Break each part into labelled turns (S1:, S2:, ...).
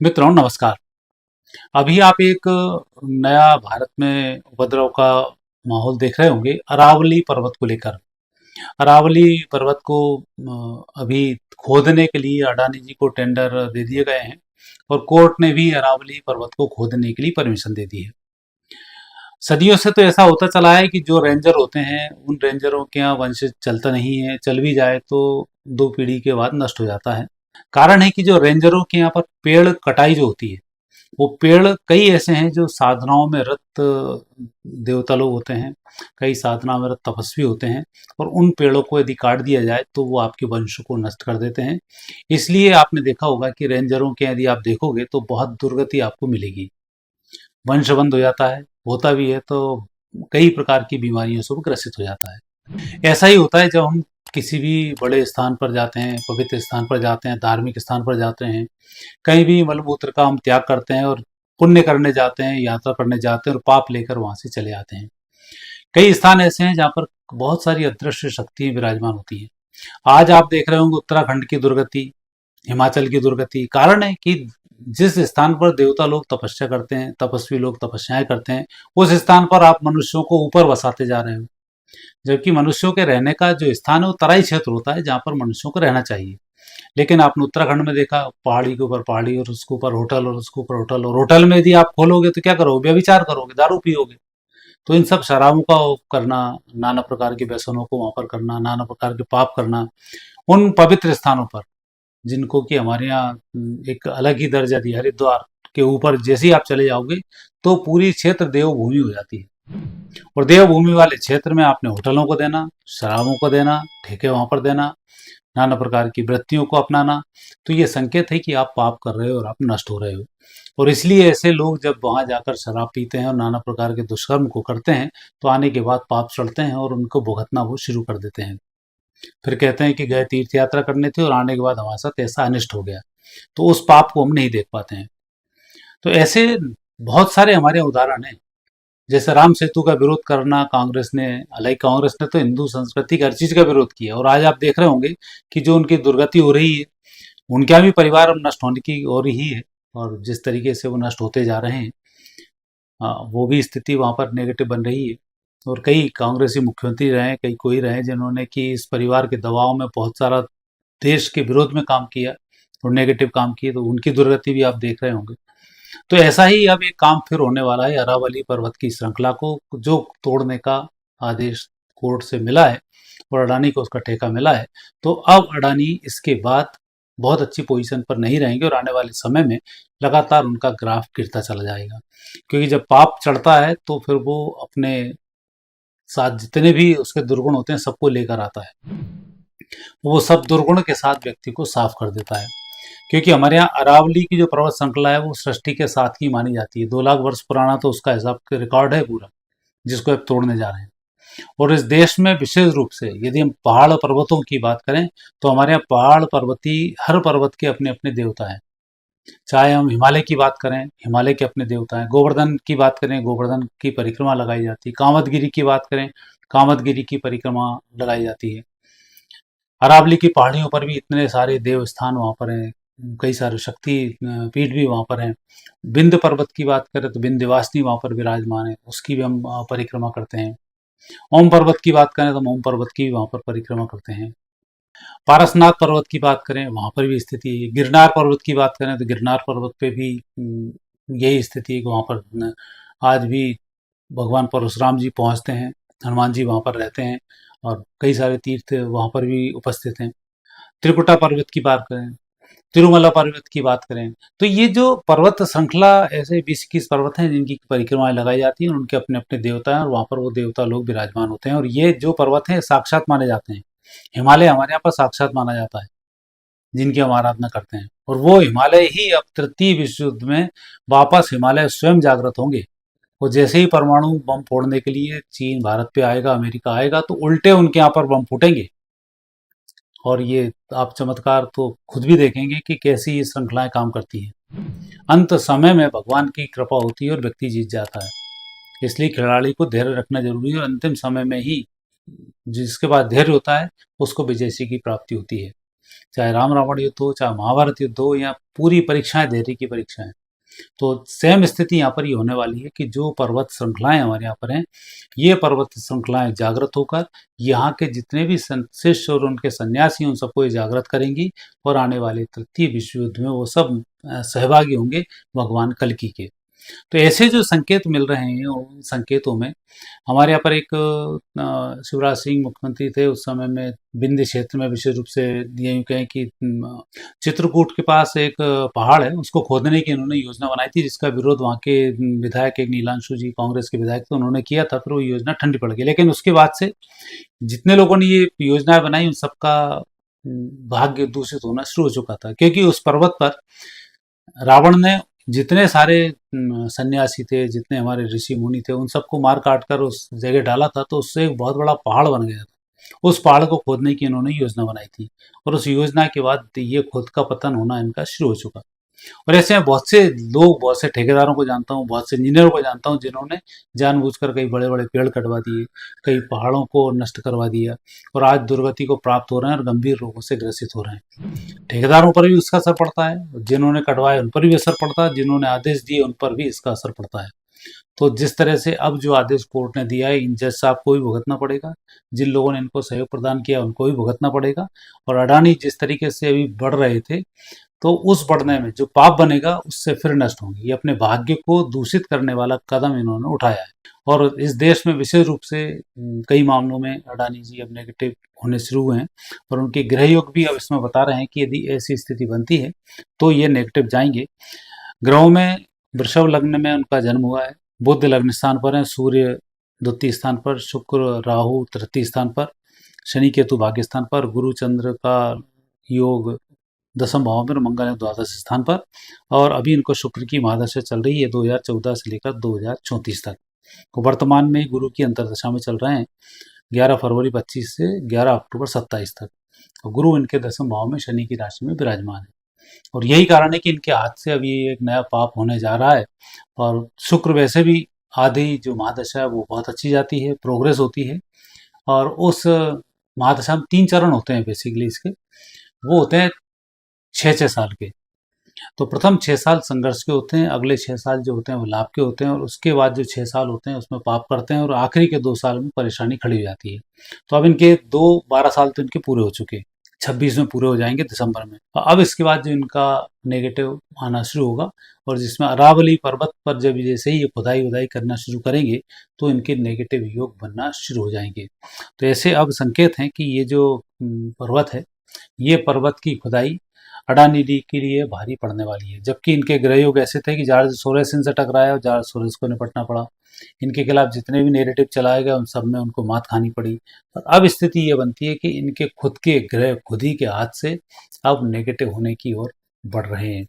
S1: मित्रों नमस्कार। अभी आप एक नया भारत में उपद्रव का माहौल देख रहे होंगे अरावली पर्वत को लेकर। अरावली पर्वत को अभी खोदने के लिए अडानी जी को टेंडर दे दिए गए हैं और कोर्ट ने भी अरावली पर्वत को खोदने के लिए परमिशन दे दी है। सदियों से तो ऐसा होता चला है कि जो रेंजर होते हैं उन रेंजरों के यहाँ वंश चलता नहीं है, चल भी जाए तो 2 पीढ़ी के बाद नष्ट हो जाता है। कारण है कि जो रेंजरों के यहाँ पर पेड़ कटाई जो होती है, वो पेड़ कई ऐसे हैं जो साधनाओं में रत देवता लोग होते हैं, कई साधना में रत तपस्वी होते हैं और उन पेड़ों को यदि काट दिया जाए तो वो आपके वंश को नष्ट कर देते हैं। इसलिए आपने देखा होगा कि रेंजरों के यदि आप देखोगे तो बहुत दुर्गति आपको मिलेगी, वंश बंद हो जाता है, होता भी है तो कई प्रकार की बीमारियों से वो ग्रसित हो जाता है। ऐसा ही होता है जब हम किसी भी बड़े स्थान पर जाते हैं, पवित्र स्थान पर जाते हैं, धार्मिक स्थान पर जाते हैं, कहीं भी मलमूत्र का हम त्याग करते हैं और पुण्य करने जाते हैं, यात्रा करने जाते हैं और पाप लेकर वहां से चले आते हैं। कई स्थान ऐसे हैं जहाँ पर बहुत सारी अदृश्य शक्तियां विराजमान होती हैं। आज आप देख रहे होंगे उत्तराखंड की दुर्गति, हिमाचल की दुर्गति। कारण है कि जिस स्थान पर देवता लोग तपस्या करते हैं, तपस्वी लोग तपस्याएं करते हैं, उस स्थान पर आप मनुष्यों को ऊपर बसाते जा रहे हो। जबकि मनुष्यों के रहने का जो स्थान है वो तराई क्षेत्र होता है जहाँ पर मनुष्यों को रहना चाहिए। लेकिन आपने उत्तराखंड में देखा, पहाड़ी के ऊपर पहाड़ी और उसके ऊपर होटल और उसके ऊपर होटल, और होटल में यदि आप खोलोगे तो क्या करोगे? व्यभिचार करोगे, दारू पियोगे। तो इन सब शराबों का करना, नाना प्रकार के व्यसनों को वहां पर करना, नाना प्रकार के पाप करना उन पवित्र स्थानों पर, जिनको कि हमारे यहाँ एक अलग ही दर्जा दिया। हरिद्वार के ऊपर जैसे ही आप चले जाओगे तो पूरी क्षेत्र देवभूमि हो जाती है। और देवभूमि वाले क्षेत्र में आपने होटलों को देना, शराबों को देना, ठेके वहां पर देना, नाना प्रकार की वृत्तियों को अपनाना, तो ये संकेत है कि आप पाप कर रहे हो और आप नष्ट हो रहे हो। और इसलिए ऐसे लोग जब वहां जाकर शराब पीते हैं और नाना प्रकार के दुष्कर्म को करते हैं तो आने के बाद पाप चढ़ते हैं और उनको भुगतना वो शुरू कर देते हैं। फिर कहते हैं कि गए तीर्थ यात्रा करने थे और आने के बाद हमारे साथ ऐसा अनिष्ट हो गया, तो उस पाप को हम नहीं देख पाते हैं। तो ऐसे बहुत सारे हमारे उदाहरण हैं। जैसे राम सेतु का विरोध करना कांग्रेस ने, हालांकि कांग्रेस ने तो हिंदू संस्कृति की हर चीज का विरोध किया और आज आप देख रहे होंगे कि जो उनकी दुर्गति हो रही है, उनका भी परिवार अब नष्ट होने की ओर ही है। और जिस तरीके से वो नष्ट होते जा रहे हैं, वो भी स्थिति वहां पर नेगेटिव बन रही है। और कई कांग्रेसी मुख्यमंत्री रहे, कई कोई रहे जिन्होंने कि इस परिवार के दबाव में बहुत सारा देश के विरोध में काम किया और नेगेटिव काम किए, तो उनकी दुर्गति भी आप देख रहे होंगे। तो ऐसा ही अब एक काम फिर होने वाला है अरावली पर्वत की श्रृंखला को, जो तोड़ने का आदेश कोर्ट से मिला है और अडानी को उसका ठेका मिला है। तो अब अडानी इसके बाद बहुत अच्छी पोजीशन पर नहीं रहेंगे और आने वाले समय में लगातार उनका ग्राफ गिरता चला जाएगा। क्योंकि जब पाप चढ़ता है तो फिर वो अपने साथ जितने भी उसके दुर्गुण होते हैं सबको लेकर आता है। वो सब दुर्गुण के साथ व्यक्ति को साफ कर देता है। क्योंकि हमारे यहाँ अरावली की जो पर्वत श्रृंखला है वो सृष्टि के साथ की मानी जाती है। 2 लाख वर्ष पुराना तो उसका हिसाब के रिकॉर्ड है पूरा, जिसको अब तोड़ने जा रहे हैं। और इस देश में विशेष रूप से यदि हम पहाड़ और पर्वतों की बात करें तो हमारे यहाँ पहाड़ पर्वती, हर पर्वत के अपने अपने देवता हैं। चाहे हम हिमालय की बात करें, हिमालय के अपने देवता हैं। गोवर्धन की बात करें, गोवर्धन की परिक्रमा लगाई जाती है। कामदगिरी की बात करें, कामदगिरी की परिक्रमा लगाई जाती है। अरावली की पहाड़ियों पर भी इतने सारे देव स्थान वहाँ पर हैं, कई सारे शक्ति पीठ भी वहाँ पर हैं। विंध्य पर्वत की बात करें तो विंध्यवासिनी वहाँ पर विराजमान है, उसकी भी हम परिक्रमा करते हैं। ओम पर्वत की बात करें तो हम ओम पर्वत की भी वहाँ पर परिक्रमा करते हैं। पारसनाथ पर्वत की बात करें वहाँ पर भी स्थिति है। गिरनार पर्वत की बात करें तो गिरनार पर्वत पे भी यही स्थिति है कि वहाँ पर आज भी भगवान परशुराम जी पहुँचते हैं, हनुमान जी वहाँ पर रहते हैं और कई सारे तीर्थ वहाँ पर भी उपस्थित हैं। त्रिकुटा पर्वत की बात करें, तिरुमला पर्वत की बात करें, तो ये जो पर्वत श्रृंखला ऐसे 20-21 पर्वत हैं जिनकी परिक्रमाएं लगाई जाती हैं, उनके अपने अपने देवता हैं और वहाँ पर वो देवता लोग विराजमान होते हैं और ये जो पर्वत हैं साक्षात माने जाते हैं। हिमालय हमारे यहाँ पर साक्षात माना जाता है, जिनकी हम आराधना करते हैं। और वो हिमालय ही अब तृतीय विश्व युद्ध में वापस हिमालय स्वयं जागृत होंगे। वो जैसे ही परमाणु बम फोड़ने के लिए चीन भारत पे आएगा, अमेरिका आएगा, तो उल्टे उनके यहाँ पर बम फूटेंगे। और ये आप चमत्कार तो खुद भी देखेंगे कि कैसी ये श्रृंखलाएं काम करती हैं। अंत समय में भगवान की कृपा होती है और व्यक्ति जीत जाता है। इसलिए खिलाड़ी को धैर्य रखना जरूरी है और अंतिम समय में ही जिसके पास धैर्य होता है उसको विजयश्री की प्राप्ति होती है। चाहे राम रावण युद्ध हो, चाहे महाभारत युद्ध हो, या पूरी परीक्षाएं धैर्य की परीक्षाएं। तो सेम स्थिति यहाँ पर ये होने वाली है कि जो पर्वत श्रृंखलाएं हमारे यहाँ पर हैं, ये पर्वत श्रृंखलाएं जागृत होकर यहाँ के जितने भी शिष्य और उनके सन्यासी उन सबको ये जागृत करेंगी, और आने वाले तृतीय विश्व युद्ध में वो सब सहभागी होंगे भगवान कल्कि के। तो ऐसे जो संकेत मिल रहे हैं, उन संकेतों में हमारे यहाँ पर एक शिवराज सिंह मुख्यमंत्री थे उस समय में, विंध्य क्षेत्र में विशेष रूप से ये यूँ कहें कि चित्रकूट के पास एक पहाड़ है, उसको खोदने की इन्होंने योजना बनाई थी, जिसका विरोध वहाँ के विधायक एक नीलांशु जी कांग्रेस के विधायक थे, उन्होंने किया था। फिर वो योजना ठंडी पड़ गई, लेकिन उसके बाद से जितने लोगों ने ये योजनाएं बनाई उन सबका भाग्य दूषित होना शुरू हो चुका था, क्योंकि उस पर्वत पर रावण ने जितने सारे सन्यासी थे, जितने हमारे ऋषि मुनि थे, उन सबको मार काट कर उस जगह डाला था, तो उससे एक बहुत बड़ा पहाड़ बन गया था। उस पहाड़ को खोदने की इन्होंने योजना बनाई थी, और उस योजना के बाद ये खुद का पतन होना इनका शुरू हो चुका। और ऐसे में बहुत से लोग, बहुत से ठेकेदारों को जानता हूँ, बहुत से इंजीनियरों को जानता हूँ, जिन्होंने जानबूझकर कई बड़े बड़े पेड़ कटवा दिए, कई पहाड़ों को नष्ट करवा दिया, और आज दुर्गति को प्राप्त हो रहे हैं और गंभीर रोगों से ग्रसित हो रहे हैं। ठेकेदारों पर भी उसका असर पड़ता है, जिन्होंने कटवाए उन पर भी असर पड़ता है, जिन्होंने आदेश दिए उन पर भी इसका असर पड़ता है। तो जिस तरह से अब जो आदेश कोर्ट ने दिया है, इन जज साहब को भी भुगतना पड़ेगा, जिन लोगों ने इनको सहयोग प्रदान किया उनको भी भुगतना पड़ेगा। और अडानी जिस तरीके से अभी बढ़ रहे थे, तो उस बढ़ने में जो पाप बनेगा उससे फिर नष्ट होंगे। ये अपने भाग्य को दूषित करने वाला कदम इन्होंने उठाया है, और इस देश में विशेष रूप से कई मामलों में अडानी जी अब नेगेटिव होने शुरू हुए हैं, और उनके ग्रह योग भी अब इसमें बता रहे हैं कि यदि ऐसी स्थिति बनती है तो ये नेगेटिव जाएंगे। ग्रहों में वृषभ लग्न में उनका जन्म हुआ है, बुध लग्न स्थान पर है, सूर्य द्वितीय स्थान पर, शुक्र राहु तृतीय स्थान पर, शनि केतु भाग्य स्थान पर, गुरु चंद्र का योग दसम भाव में, मंगल है द्वादश स्थान पर। और अभी इनको शुक्र की महादशा चल रही है 2014 से लेकर 2034 तक। तो वर्तमान में गुरु की अंतर्दशा में चल रहे हैं 11 फरवरी 25 से 11 अक्टूबर 27 तक। तो गुरु इनके दसम भाव में शनि की राशि में विराजमान है, और यही कारण है कि इनके हाथ से अभी एक नया पाप होने जा रहा है। और शुक्र वैसे भी आधी जो महादशा है वो बहुत अच्छी जाती है, प्रोग्रेस होती है, और उस महादशा में 3 चरण होते हैं बेसिकली इसके। वो होते हैं 6-6 साल के। तो प्रथम 6 साल संघर्ष के होते हैं, अगले 6 साल जो होते हैं वो लाभ के होते हैं, और उसके बाद जो 6 साल होते हैं उसमें पाप करते हैं, और आखिरी के 2 साल में परेशानी खड़ी हो जाती है। तो अब इनके 12 साल तो इनके पूरे हो चुके हैं, 26 में पूरे हो जाएंगे दिसंबर में। अब इसके बाद जो इनका नेगेटिव आना शुरू होगा, और जिसमें अरावली पर्वत पर जब जैसे ही ये खुदाई वुदाई करना शुरू करेंगे तो इनके नेगेटिव योग बनना शुरू हो जाएंगे। तो ऐसे अब संकेत हैं कि ये जो पर्वत है, ये पर्वत की खुदाई अडानी डी के लिए भारी पड़ने वाली है। जबकि इनके ग्रह योग ऐसे थे कि जॉर्ज सोरोस इनसे टकराया और जॉर्ज सोरोस को निपटना पड़ा। इनके खिलाफ जितने भी नैरेटिव चलाए गए उन सब में उनको मात खानी पड़ी। और अब स्थिति ये बनती है कि इनके खुद के ग्रह खुद ही के हाथ से अब नेगेटिव होने की ओर बढ़ रहे हैं।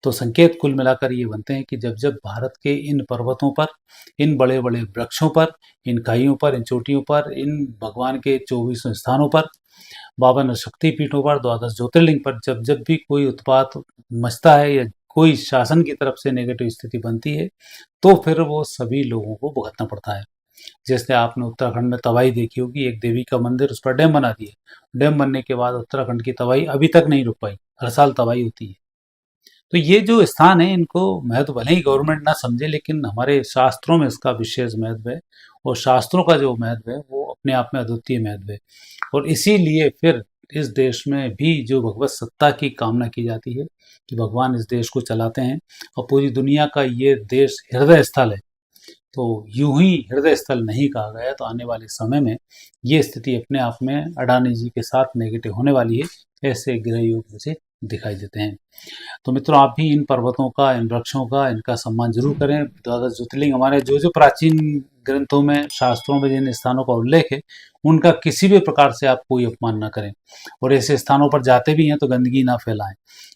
S1: तो संकेत कुल मिलाकर ये बनते हैं कि जब जब भारत के इन पर्वतों पर, इन बड़े बड़े वृक्षों पर, इन खाइयों पर, इन चोटियों पर, इन भगवान के 24 स्थानों पर, 52 शक्तिपीठों पर, 12 ज्योतिर्लिंग पर जब जब भी कोई उत्पात मचता है या कोई शासन की तरफ से नेगेटिव स्थिति बनती है, तो फिर वो सभी लोगों को भुगतना पड़ता है। जैसे आपने उत्तराखंड में तबाही देखी होगी, एक देवी का मंदिर, उस पर डैम बना दिए। डैम बनने के बाद उत्तराखंड की तबाही अभी तक नहीं रुक पाई, हर साल तबाही होती है। तो ये जो स्थान है, इनको महत्व भले ही गवर्नमेंट ना समझे, लेकिन हमारे शास्त्रों में इसका विशेष महत्व है, और शास्त्रों का जो महत्व है वो अपने आप में अद्वितीय महत्व है। और इसीलिए फिर इस देश में भी जो भगवत सत्ता की कामना की जाती है कि भगवान इस देश को चलाते हैं, और पूरी दुनिया का ये देश हृदय स्थल है। तो यूं ही हृदय स्थल नहीं कहा गया, तो आने वाले समय में ये स्थिति अपने आप में अडानी जी के साथ नेगेटिव होने वाली है, ऐसे ग्रह योग मुझे दिखाई देते हैं। तो मित्रों, आप भी इन पर्वतों का, इन वृक्षों का, इनका सम्मान जरूर करें। 12 ज्योतिर्लिंग हमारे जो जो प्राचीन ग्रंथों में, शास्त्रों में जिन स्थानों का उल्लेख है, उनका किसी भी प्रकार से आप कोई अपमान ना करें, और ऐसे स्थानों पर जाते भी हैं तो गंदगी ना फैलाएं।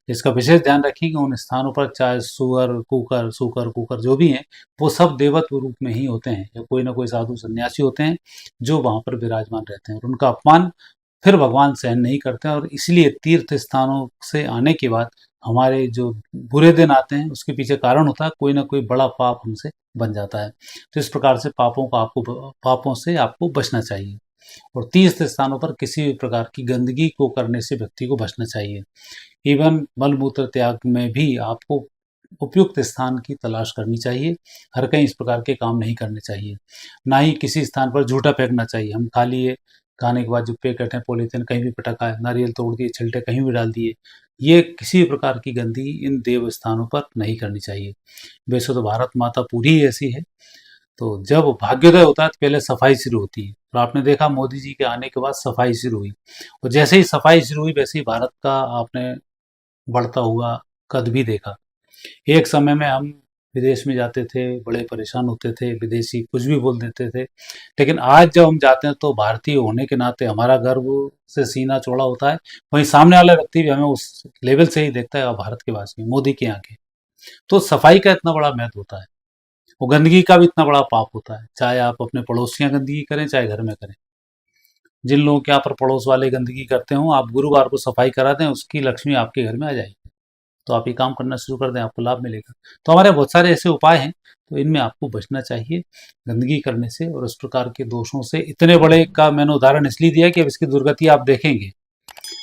S1: इसका विशेष ध्यान रखें कि उन स्थानों पर चाहे सुअर कुकर जो भी हैं, वो सब देवत्व रूप में ही होते हैं, या कोई ना कोई साधु सन्यासी होते हैं जो वहाँ पर विराजमान रहते हैं, और उनका अपमान फिर भगवान सहन नहीं करते हैं। और इसलिए तीर्थ स्थानों से आने के बाद हमारे जो बुरे दिन आते हैं, उसके पीछे कारण होता है कोई ना कोई बड़ा पाप हमसे बन जाता है। तो इस प्रकार से पापों से आपको बचना चाहिए। और तीर्थ स्थानों पर किसी भी प्रकार की गंदगी को करने से व्यक्ति को बचना चाहिए। इवन मल-मूत्र त्याग में भी आपको उपयुक्त स्थान की तलाश करनी चाहिए। हर कहीं इस प्रकार के काम नहीं करने चाहिए। ना ही किसी स्थान पर जूठा फेंकना चाहिए। हम खा लिए, खाने के बाद जो पैकेट है, पॉलीथिन कहीं भी पटका है, नारियल तोड़ दिए, छिलटे कहीं भी डाल दिए। ये किसी भी प्रकार की गंदगी इन देव स्थानों पर नहीं करनी चाहिए। वैसे तो भारत माता पूरी ही ऐसी है, तो जब भाग्योदय होता है तो पहले सफाई शुरू होती है। और आपने देखा मोदी जी के आने के बाद सफाई शुरू हुई, और जैसे ही सफाई शुरू हुई वैसे ही भारत का आपने बढ़ता हुआ कद भी देखा। एक समय में हम विदेश में जाते थे, बड़े परेशान होते थे, विदेशी कुछ भी बोल देते थे। लेकिन आज जब हम जाते हैं तो भारतीय होने के नाते हमारा गर्व से सीना चौड़ा होता है। वहीं सामने वाला व्यक्ति भी हमें उस लेवल से ही देखता है, और भारत के वासी मोदी के यहाँ के। तो सफाई का इतना बड़ा महत्व होता है, और गंदगी का भी इतना बड़ा पाप होता है। चाहे आप अपने पड़ोस के यहाँ गंदगी करें, चाहे घर में करें। जिन लोगों के यहाँ पर पड़ोस वाले गंदगी करते हो, आप गुरुवार को सफाई करा दें, उसकी लक्ष्मी आपके घर में आ जाएगी। तो आप ये काम करना शुरू कर दें, आपको लाभ मिलेगा। तो हमारे बहुत सारे ऐसे उपाय हैं, तो इनमें आपको बचना चाहिए गंदगी करने से और इस प्रकार के दोषों से। इतने बड़े का मैंने उदाहरण इसलिए दिया कि अब इसकी दुर्गति आप देखेंगे।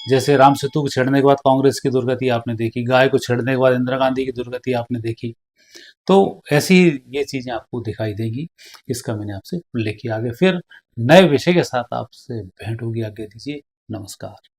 S1: जैसे राम सेतु को छेड़ने के बाद कांग्रेस की दुर्गति आपने देखी, गाय को छेड़ने के बाद इंदिरा गांधी की दुर्गति आपने देखी। तो ऐसी ये चीजें आपको दिखाई देंगी। इसका मैंने आपसे उल्लेख किया। आगे फिर नए विषय के साथ आपसे भेंट होगी। आगे दीजिए, नमस्कार।